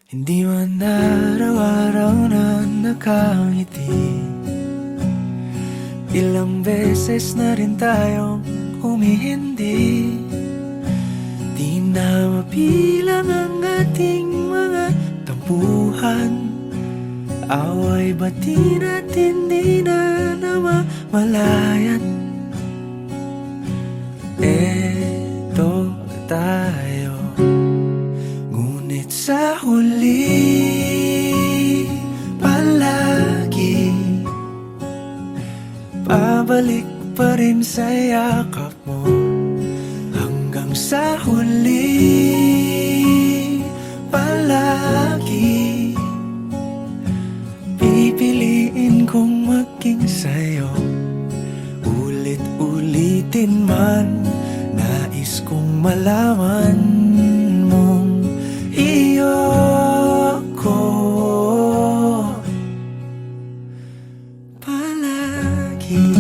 Hindi man araw-araw na nakangiti. Ilang beses na rin tayong humihindi. Di na mabilang ang ating mga tampuhan. Away bati natin di na namamalayan. Eto tayo, ngunit sa huli palagi pabalik pa rin sa yakap mo. Hanggang sa huli palagi pipiliin kong maging sa'yo. Ulit-ulitin man, nais kong malaman mong iyo ako palagi.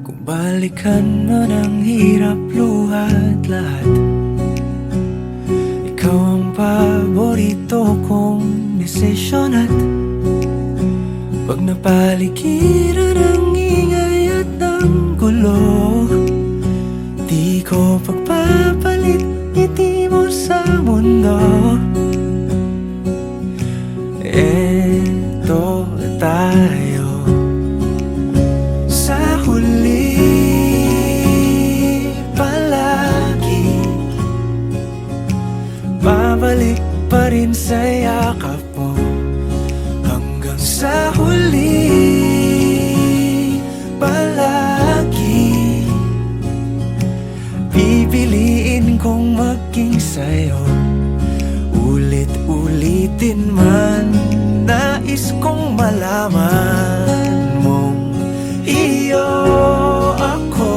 Kung balikan man ang hirap, luhat lahat, ikaw ang paborito kong desisyon. At pag napaligiran ang ingay at ang gulo, di ko pagpapalit ngiti mo sa mundo. Eto tayo sa huli palagi, babalik pa rin sa yakap mo. Hanggang sa huli palagi pipiliin kong maging sa'yo. Ulit-ulitin man, nais kong malaman mong iyo ako.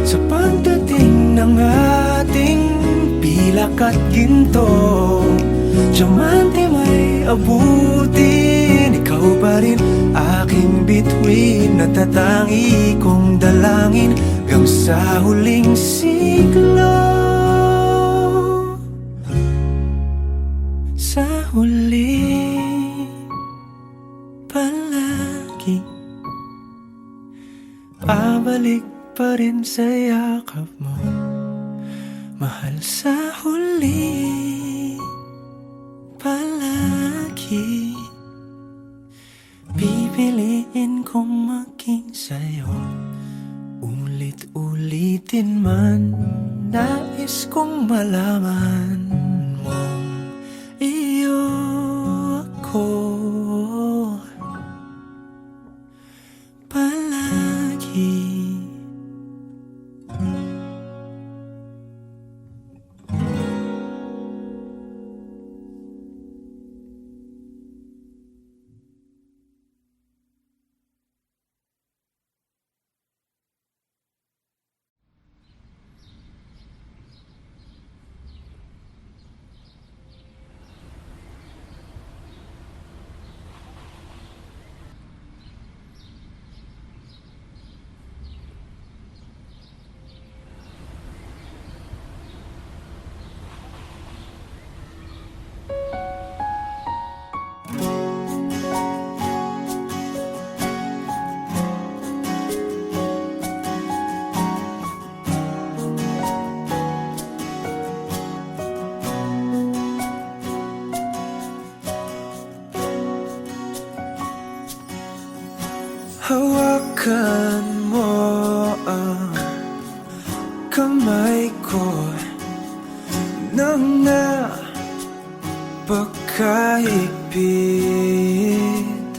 Sa pagdating ng ating pilak at ginto, diamante may abutin, ikaw pa rin aking bituin. Natatangi kong dalangin hanggang sa huling siglo. Sa huli palagi pabalik pa rin sa yakap mo, mahal. Sa huli palagi pipiliin kong maging sa'yo. Ulit-ulitin man, nais kong malaman mong iyo ako palagi. Hawakan mo ang kamay ko nang napakahigpit.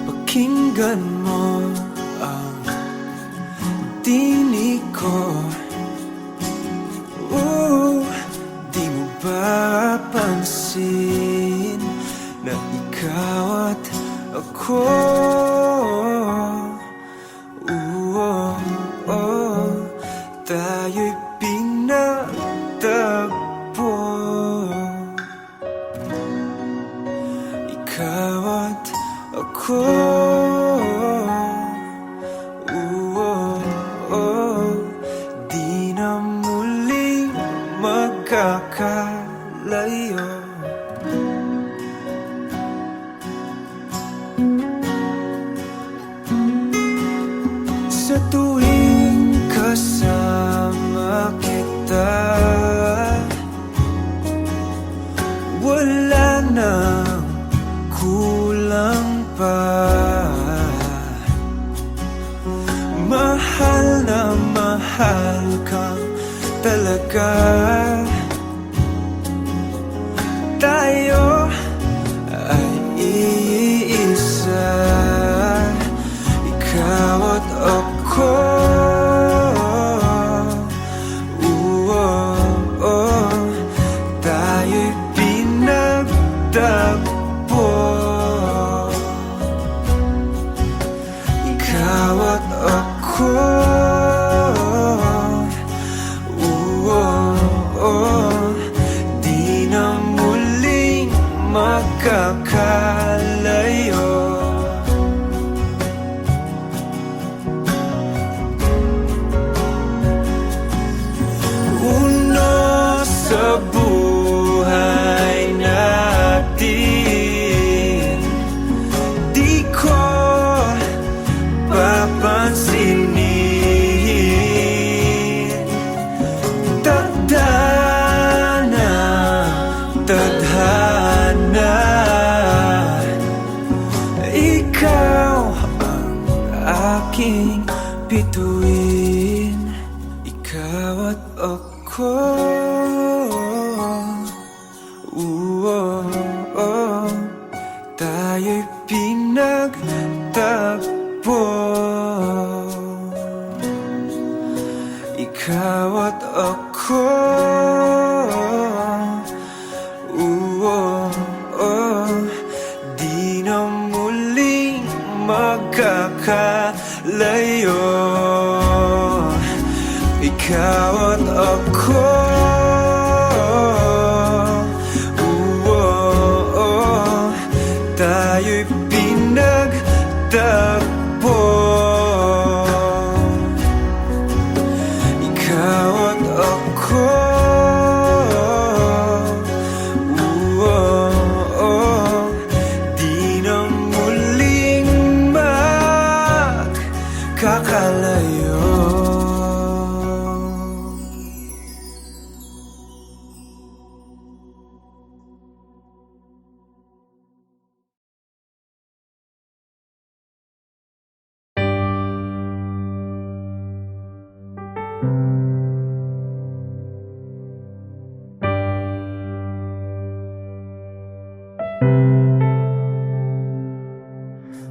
Pakinggan mo ang tinig ko. Di mo ba pansin na ikaw at ako, tayo'y pinagtagpo. ikaw at ako. Di na muling magkakalayo. Sa tuwing kasama kita, wala nang kulang pa. Mahal na mahal kang talaga. Tayo ay iisa, ikaw at ako. Tayo'y pinagtagpo, ikaw at ako. Di na muling magkakalayo. Uno sa buhay natin, di ko papansinin. Tadhana, tadhana, ikaw ang aking bituin, ikaw at ako. Tayo'y pinagtagpo, ikaw at ako. Di na muling magkakalayo, ikaw at ako. Tayo'y pinagtagpo, ikaw at ako. Di na muling magkakalayo.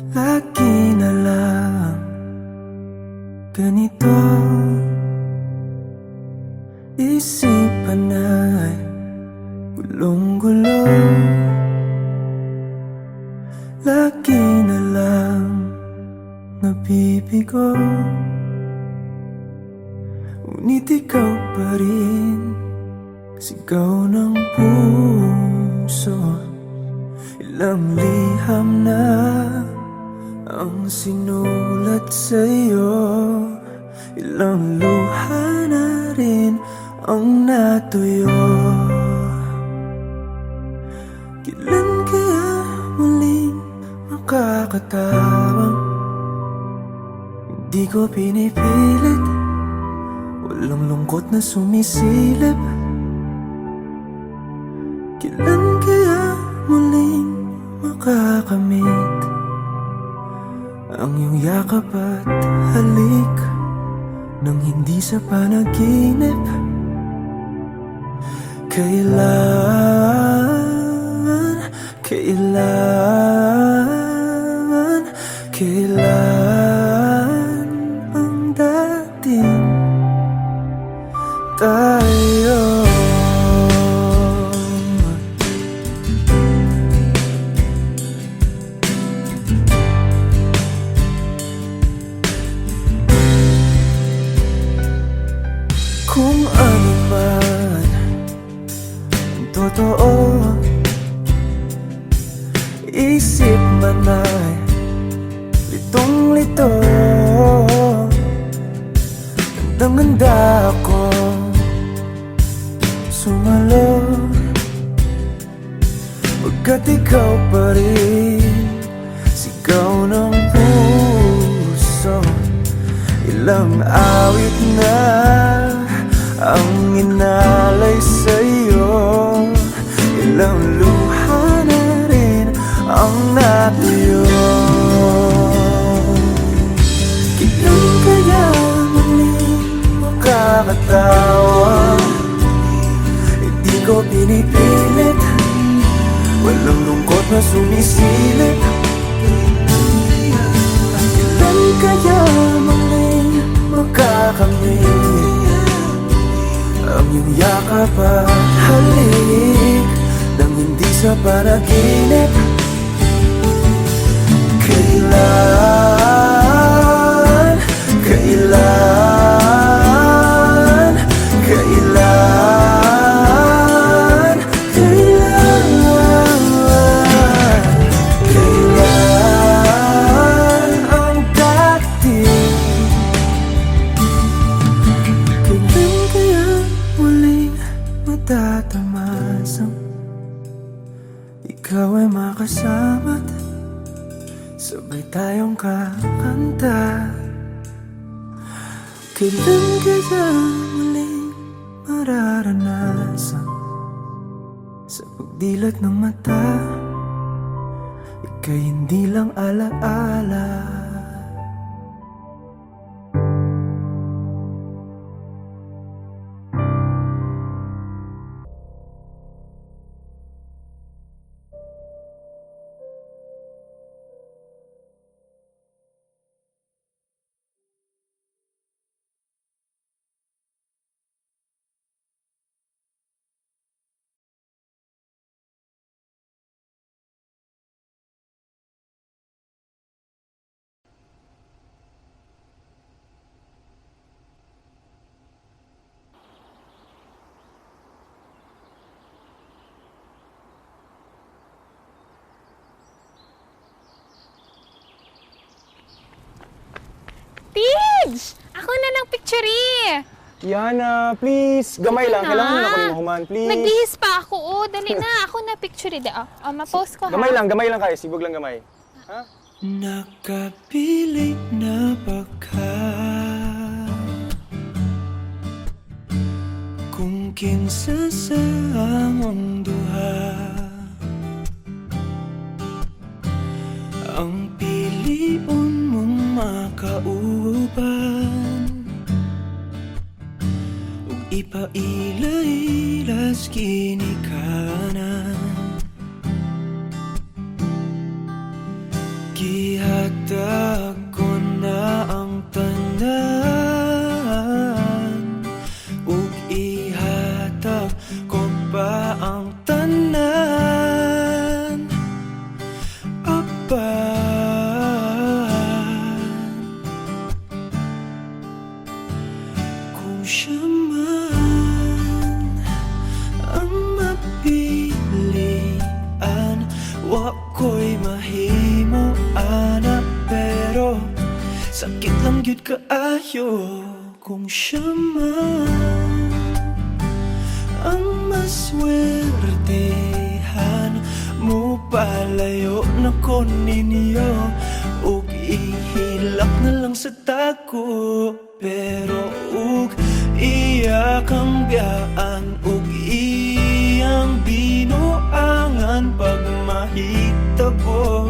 Lagi na lang ganito, isipan ay gulong-gulo. Lagi na lang nabibigo, ngunit ikaw pa rin sigaw ng puso. Ilang liham na ang sinulat sa'yo, ilang luha na rin ang natuyo. Kailan kaya muling makakatawang? Hindi ko pinipilit, walang lungkot na sumisilip. Kailan kaya muling makakamit ang iyong yakap at halik nang hindi sa panaginip? Kailan, kailan, kailan ang dating tayo? Kung ano man ang totoo isip man ay litong-lito. Gandang-ganda ako sumalo, pagkat ikaw pa rin sigaw ng puso. Ilang awit na ang inalay sa'yo, ilang luha na rin ang natuyo. Kailan kaya muling makakatawa? Hindi ko pinipilit, walang lungkot na sumisilip. Kailan kaya muling makakamit ang iyong yakap at halik nang hindi sa panaginip? Kailan, kailan, kailan, kailan, kailan ang dating? Kailan kaya muling matatamasang ikaw ay makasama't sabay tayong kakanta? Kailan kaya muling mararanasan sa pagdilat ng mata ika'y hindi lang alaala? Tids! Ako na ng picture eh! Yana, please. Gamay lang. na. Kailangan na ako ni Mahuman, please. Nagbihis pa ako, oh. Dali na, ako na picture eh. Ma-post ko, ha? Gamay lang kayo. Sibog lang gamay. Ha? Nakapilit na baka kung kinsa sa among duha ang piliun mong makauban ug ipailailas kinikanan. Gihatag ko na ang tanan ug ihatag ko pa ang tanan. Apan kung siya man ang mapilian, wa ko'y mahimo ana, pero sakit lang gyud kaayo kung siya man ang maswertehan. Mo palayo na ko ninyo ug ihilak na lang sa tako, pero ug iya kang biyaan ug iyang binuangan pag mahitabo.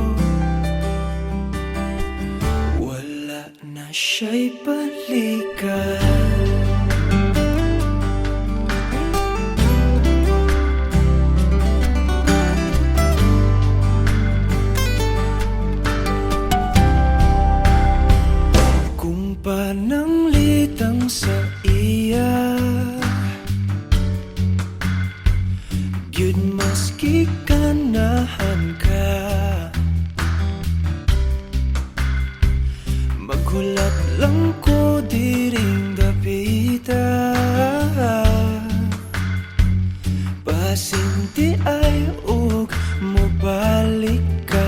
Wala na siya'y balikan. Pananglitang sa iya gyud maski ganahan ka, maghulat lang ko diring dapita. Pasinti ay ug mobalik ka,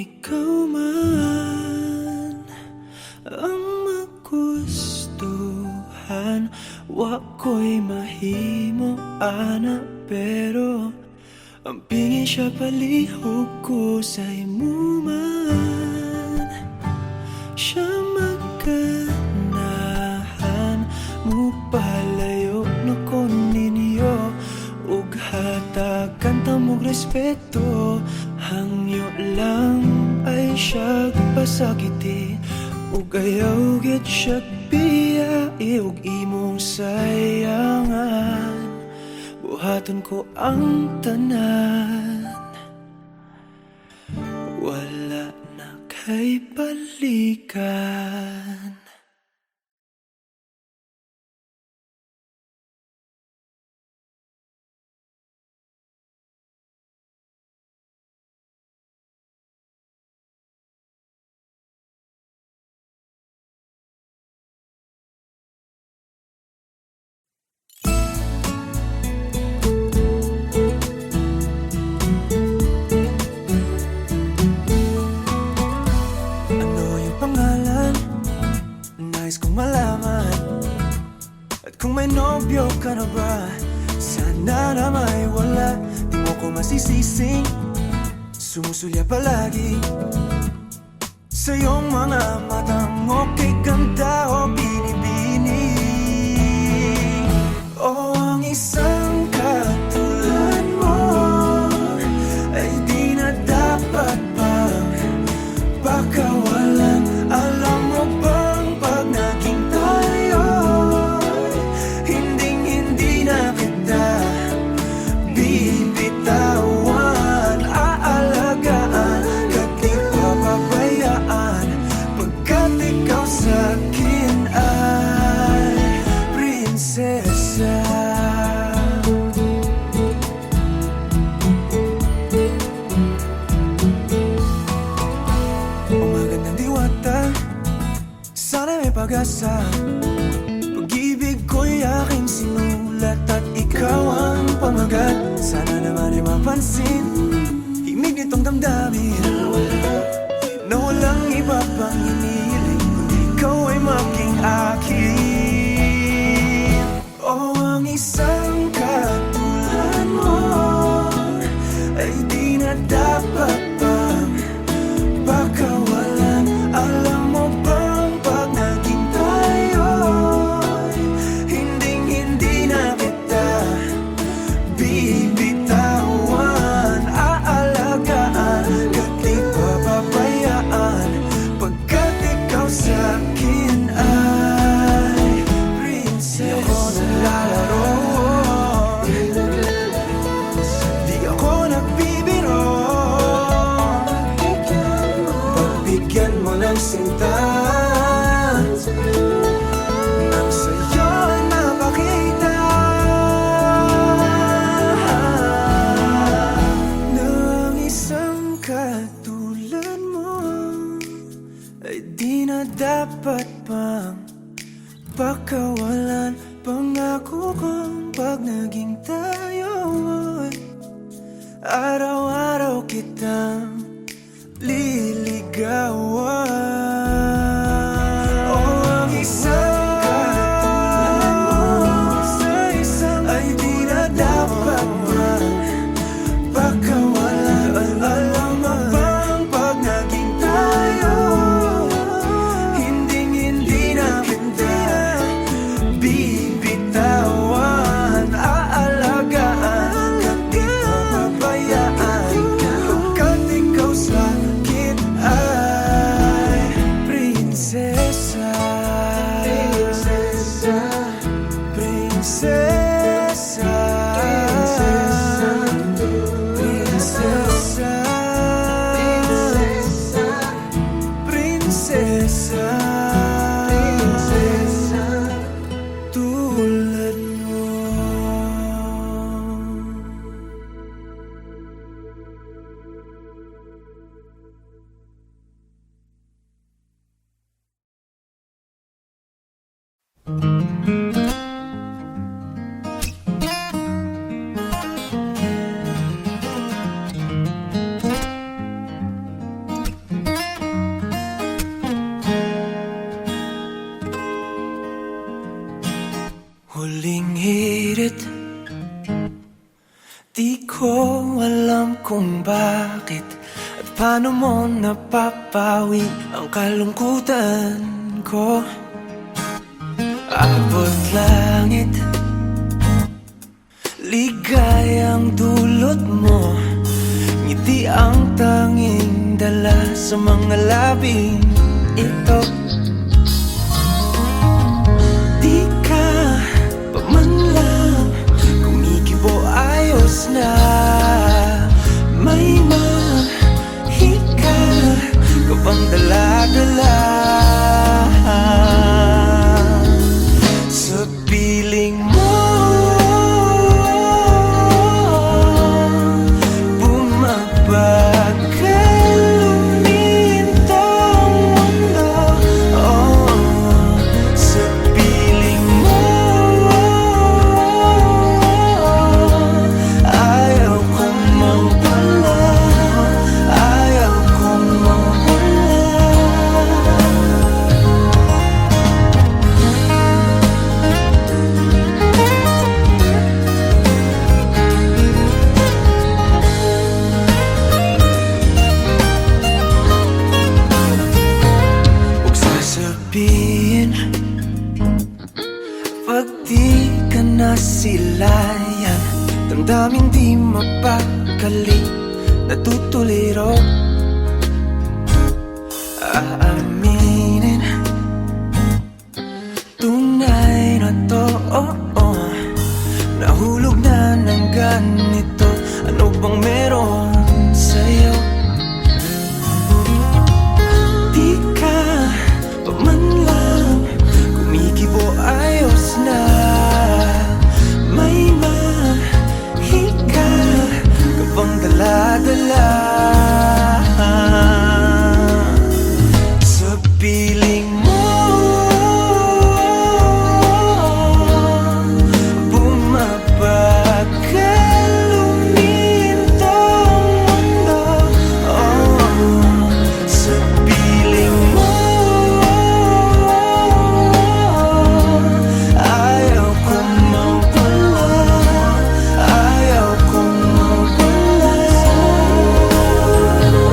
ikaw man ang magustuhan, wa ko'y mahimo ana, pero ang pingin siya palihog ko sa imo man. Siya magkanahan mo palayo na ko ninyo, ug hatagan ta mong respeto. Hangyo lang ay siya pasakiti, ug ayaw gid siya biyai, ug imong sayangan. Buhaton ko ang tanan, wala na kay balikan. Nais kong malaman, at kung may nobyo ka na ba, sana na may wala. Di mo ko masisising sumusulya palagi sa iyong mga matang okay ganda o binibini. O ang isang katulad mo ay di na dapat pang pakawalan. Alam mo bang pag naging tayo, hindi na kita bibitawan. Aalagaan ka't di papabayaan, pagkat ikaw sa'kin ay prinsesa. Sana may pag-asa, pag-ibig ko'y aking sinulat at ikaw ang pamagat. Sana naman ay mapansin himig nitong damdamin na walang iba pang hinihiling kundi ikaw ay maging akin. O ang isang katulad mo ay di na dapat pang pakawalan. Alam mo ba sa'kin ay prinsesa. Di ako naglalaro, di ako nagbibiro. Pagbigyan mo ng sinta, nang sa'yo ay mapakita ng isang katulad mo ay di na dapat pang pakawalan. Pangako kong pag naging tayo, araw-araw kitang liligawan. O ang isang katulad mo ay di na dapat pang pakawalan. Alam mo bang pag naging tayo, hindi na kita bibitawan. Aalagaan ka't di papabayaan. langit? At paano mo napapawi ang kalungkutan ko? Abot langit, ligayang dulot mo, ngiti ang tanging dala sa mga labing ito. Di ka pa man lang kumikibo, ayos na. May mahika ka bang dala-dala sa piling mo? Bumabagal lumintang mundo, oh, sa piling mo. Ayaw kong mawala, ayaw kong mawala. Huwag sasabihin pag di ka nasilayan, damdaming di mapakali, natutuliro. Aaminin, tunay na to, oh, oh. Nahulog na ng ganito, ano bang meron sa'yo? Di ka pa man lang kumikibo, ayos na. May mahika ka bang dala-dala sa piling mo? Bumabagal lumintang mundo, oh, sa piling mo. Ayaw kong mawala, ayaw kong mawala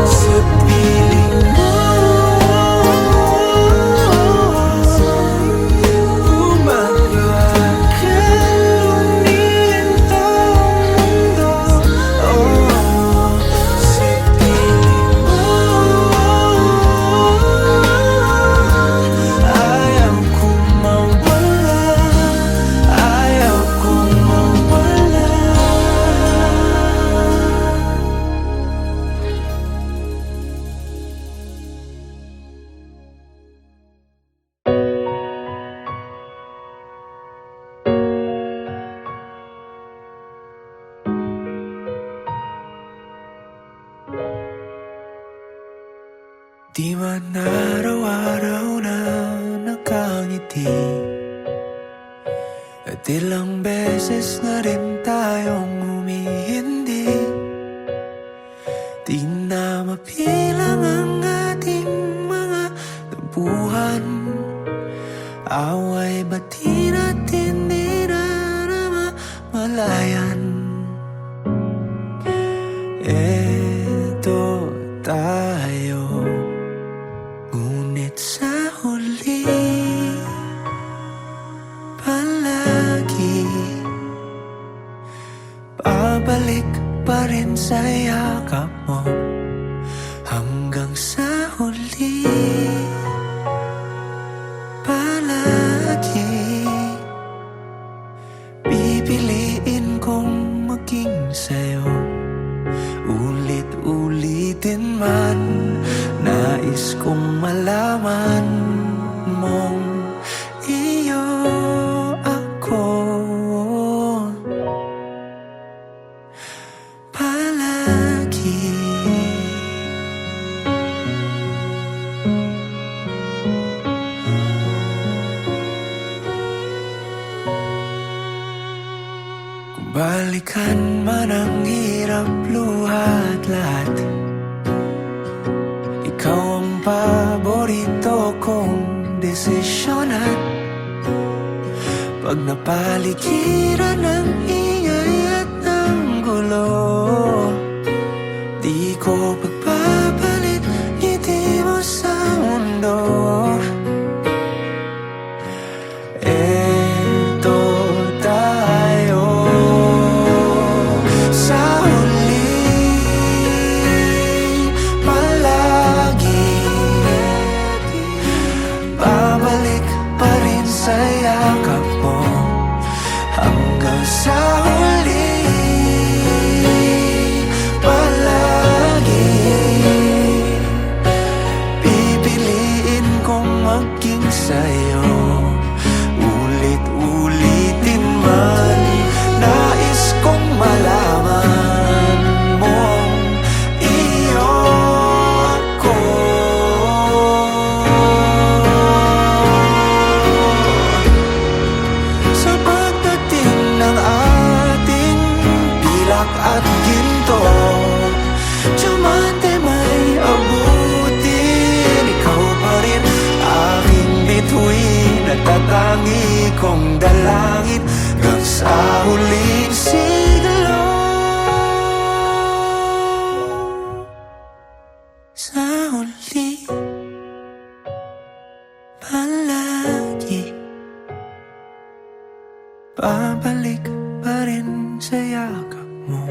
sa piling mo. Bumabagal lumintang mundo, oh, sa piling mo. Ayaw kong mawala, ayaw kong mawala. Di man araw-araw na nakangiti, at ilang beses na rin tayong humihindi. Di na mapilang ang ating mga tampuhan, away ba't di natin dinamamalayan? Eto tayo, ngunit sa huli palagi babalik pa rin sa yakap mo. Hanggang sa huli palagi pipiliin kong maging sa'yo. Ulit-ulitin man, nais kong malaman mong iyo ako palagi. Kung balikan man ang hirap, luhat lahat, ikaw ang paborito kong desisyonan. Pag napaligiran ng ingay at ng gulo, di ko pagpapalit ngiti mo sa mundo. Eto tayo sa huli, palagi babalik pa rin sa yakap mo hanggang sa huli. Palagi pipiliin kong maging sa'yo, ulit-ulitin man. Nais kong malaman mong iyo ako. Sa pagdating ng ating pilak at ginto, diamante may abutin. Ikaw pa rin aking bituin at tatangi kong dalangin hanggang sa huling siglo. Sa huli, palagi babalik pa rin sa yakap mo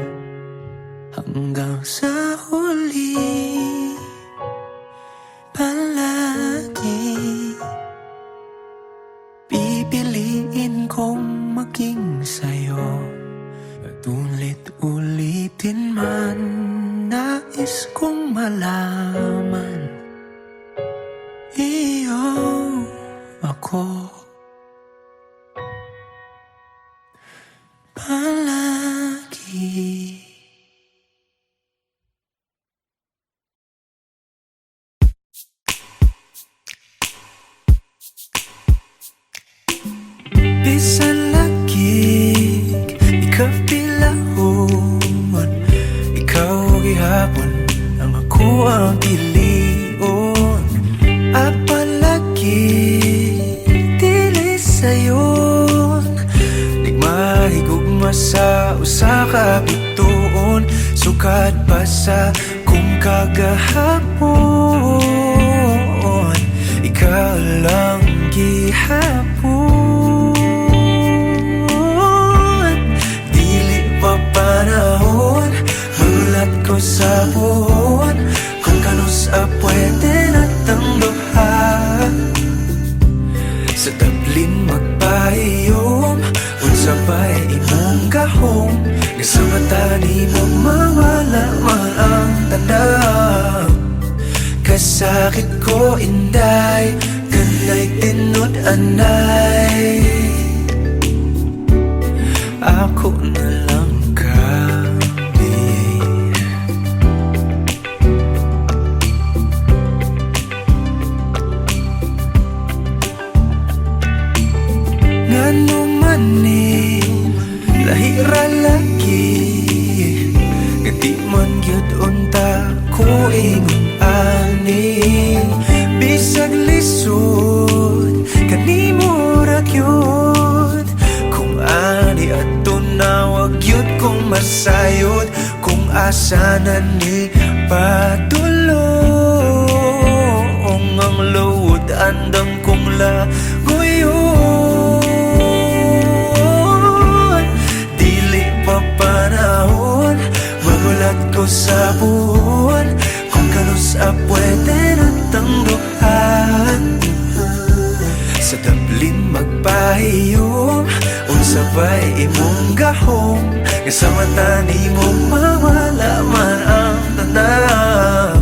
hanggang sa huli. Palagi pipiliin kong maging sa'yo at ulit-ulitin man. Nais kong malaman iyo ako. Palagi. Bisan lagig, ikapilahon, ikaw gihapon, ang ako ang pilion. Apalagi, dili sayon, di mahigugma sa usa ka bituon. Sukad pa sa kung kagahapon, ikaw lang gihapon. Panahon, magulat ko sa buwan, kung kanus pwede natang duha. Sa tablin magpahiyom, unsa ba'y imong gahom, nga sa mata ni mo mawala man ang tanaw. Kasakit ko inday, kanay tinod anay, ako na lang ngano manin lahira lagi, ngati man gyud unta ko ingon ani. Bisag lisod kanimo ra gyud, kung ani adto na wag gyud kong masayod. Kung asa na ni padulong ang luod, andam kong laguyon. Panahon, magulat ko sa buwan, kung kanus pwede natang duhan. Sa tablin magpahiyom, unsa ba'y imong gahom, nga sa mata ni mo mawala man ang tanaw.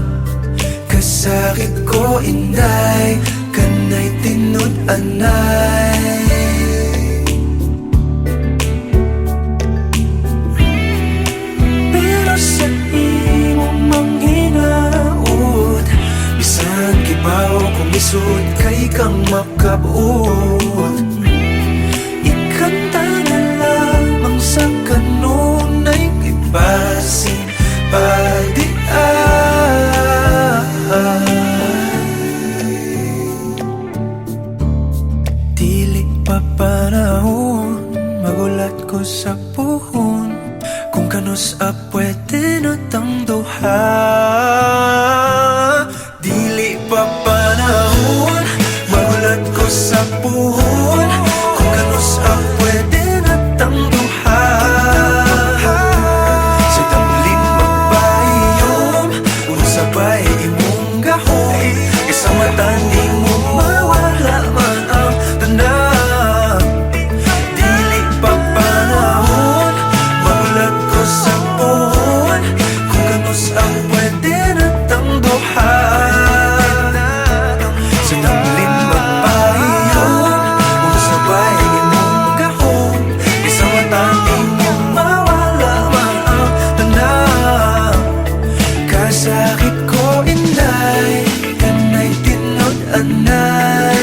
Kasakit ko inday, kanay tinod anay, sa imong manghinaot. Bisan kibaw kung isod kay kang makabot, ikanta na lamang sa kanunay ipasin pagdian. Dili pa panahon, magulat ko sa puhon, kung kanus pwede natang duha. sabay imong gahon. Isang mata di mo mawala man ang tanan. Dili pa panahon, magulat ko sa puhon. Kung ganus ang pwede natang duha. Sa damlin magpahiyon, kung sabay imong gahon. Isang mata di mo mawala man ang tanan. Kasakit ko inday, kanay tinod anay.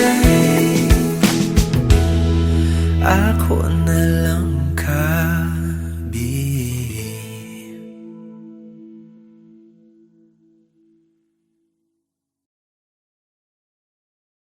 Ako na lang ka.